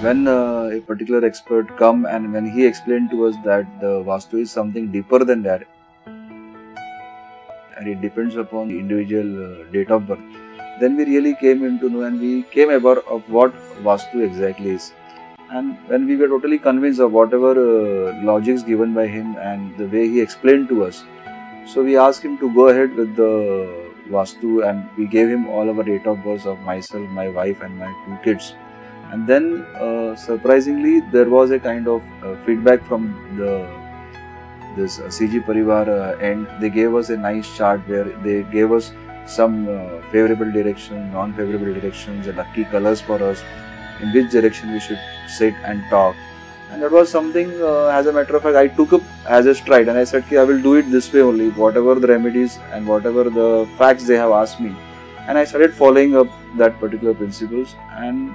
when a particular expert come and when he explained to us that the Vastu is something deeper than that, and it depends upon the individual date of birth, then we really came into know and we came aware of what Vastu exactly is. And when we were totally convinced of whatever logics given by him and the way he explained to us, so we asked him to go ahead with the Vastu, and we gave him all our date of birth of myself, my wife and my 2 kids. And then surprisingly there was a kind of feedback from this CG Parivar and they gave us a nice chart where they gave us some favourable direction, non-favourable directions, and lucky colours for us, in which direction we should sit and talk. And that was something, as a matter of fact, I took up as a stride, and I said, I will do it this way only, whatever the remedies and whatever the facts they have asked me. And I started following up that particular principles, and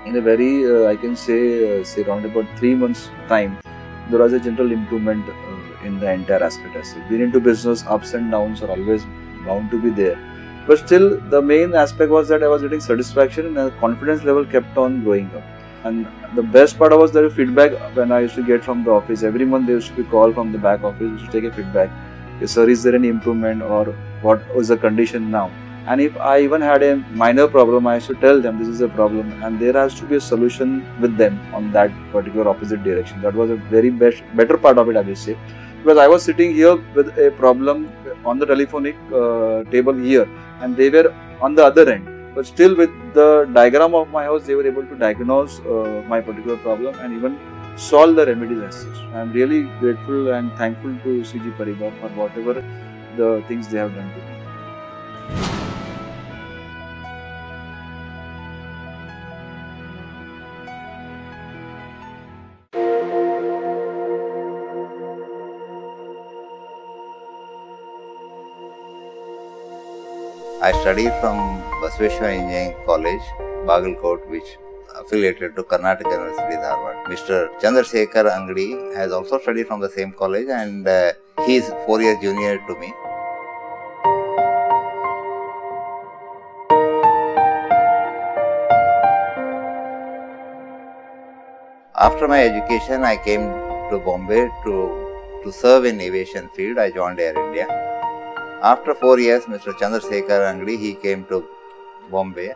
in a very, I can say around about 3 months time, there was a general improvement in the entire aspect. As being into business, ups and downs are always bound to be there. But still, the main aspect was that I was getting satisfaction and the confidence level kept on growing up. And the best part was the feedback when I used to get from the office. Every month there used to be a call from the back office to take a feedback. Sir, is there any improvement or what is the condition now? And if I even had a minor problem, I used to tell them this is a problem and there has to be a solution with them on that particular opposite direction. That was a very better part of it, I will say. Because I was sitting here with a problem on the telephonic table here and they were on the other end. But still with the diagram of my house, they were able to diagnose my particular problem and even solve the remedies as such. I am really grateful and thankful to CG Parivar for whatever the things they have done to me. I studied from Vastu Engineering College, Bagalkot, which affiliated to Karnataka University, Dharwad. Mr. Chandrasekhar Angadi has also studied from the same college and he is 4 years junior to me. After my education, I came to Bombay to serve in aviation field. I joined Air India. After 4 years, Mr. Chandrasekhar Angadi, he came to Bombay.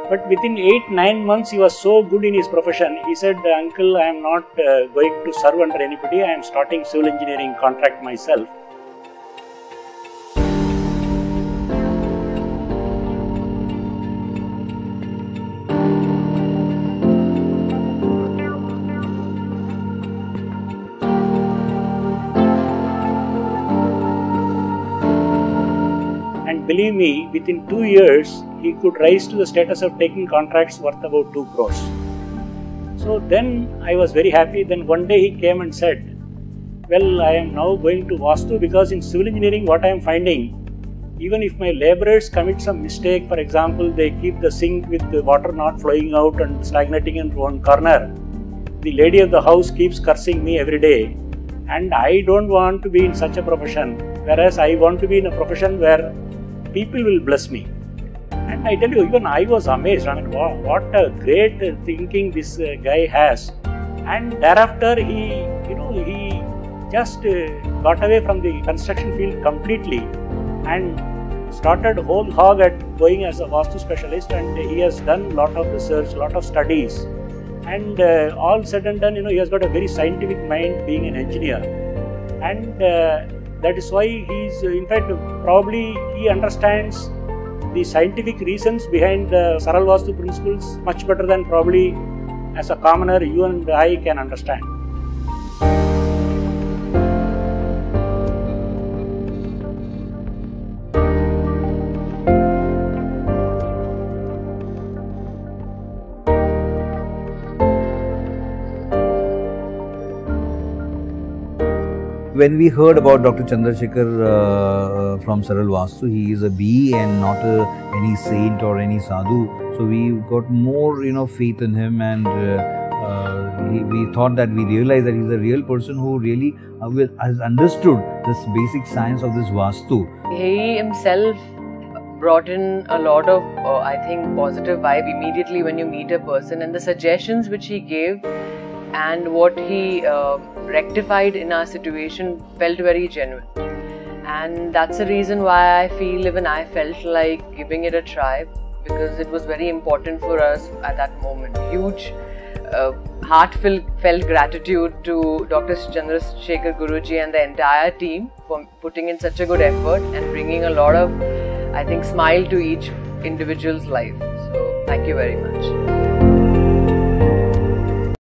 But within 8-9 months, he was so good in his profession. He said, "Uncle, I am not going to serve under anybody. I am starting civil engineering contract myself." Believe me, within 2 years, he could rise to the status of taking contracts worth about 2 crores. So then I was very happy. Then one day he came and said, "Well, I am now going to Vastu because in civil engineering what I am finding, even if my laborers commit some mistake, for example, they keep the sink with the water not flowing out and stagnating in one corner, the lady of the house keeps cursing me every day. And I don't want to be in such a profession, whereas I want to be in a profession where people will bless me." And I tell you, even I was amazed. I mean, what a great thinking this guy has. And thereafter, he just got away from the construction field completely and started whole hog at going as a Vastu specialist. And he has done a lot of research, lot of studies. And all said and done, he has got a very scientific mind, being an engineer. And that is why he's, in fact, probably he understands the scientific reasons behind the Saralvaastu principles much better than probably as a commoner you and I can understand. When we heard about Dr. Chandrasekhar from Saralvaastu, he is a B and not any saint or any sadhu. So we got more, faith in him, and we thought that we realized that he's a real person who really has understood this basic science of this Vastu. He himself brought in a lot of, I think, positive vibe immediately when you meet a person, and the suggestions which he gave and what he rectified in our situation felt very genuine. And that's the reason why I feel even I felt like giving it a try, because it was very important for us at that moment. Huge heartfelt gratitude to Dr. Chandrasekhar Guruji and the entire team for putting in such a good effort and bringing a lot of, I think, smile to each individual's life. So thank you very much.